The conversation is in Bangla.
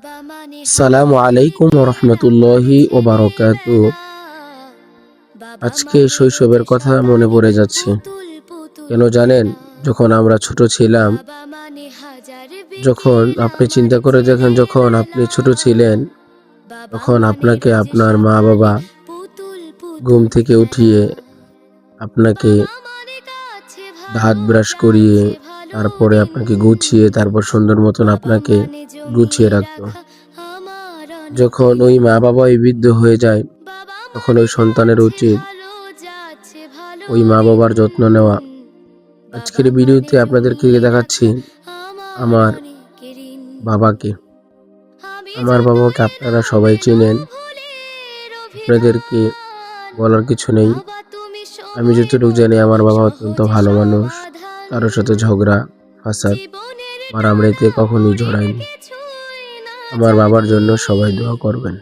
আসসালামু আলাইকুম রহমতুল্লাহি ও বারাকাতু। আজকে শৈশবের কথা মনে পড়ে যাচ্ছে। কেন জানেন? যখন আমরা ছোট ছিলাম, যখন আপনি চিন্তা করে দেখেন, যখন আপনি ছোট ছিলেন, তখন আপনাকে আপনার মা বাবা ঘুম থেকে উঠিয়ে আপনাকে দাঁত ব্রাশ করিয়ে, তারপরে আপনাকে গুছিয়ে, তারপর সুন্দর মতন আপনাকে গুছিয়ে রাখতো। যখন ওই মা বাবাই বৃদ্ধ হয়ে যায়, তখন ওই সন্তানের উচিত ওই মা বাবার যত্ন নেওয়া। আজকের ভিডিওতে আপনাদেরকে দেখাচ্ছি আমার বাবাকে। আমার বাবাকে আপনারা সবাই চেনেন, আপনাদেরকে বলার কিছু নেই। আমি যতটুকু জানি, আমার বাবা অত্যন্ত ভালো মানুষ, কারোর সাথে ঝগড়া ফাসাদ মারামারিতে কখনোই জড়ায়নি। আমার বাবার জন্য সবাই দোয়া করবেন।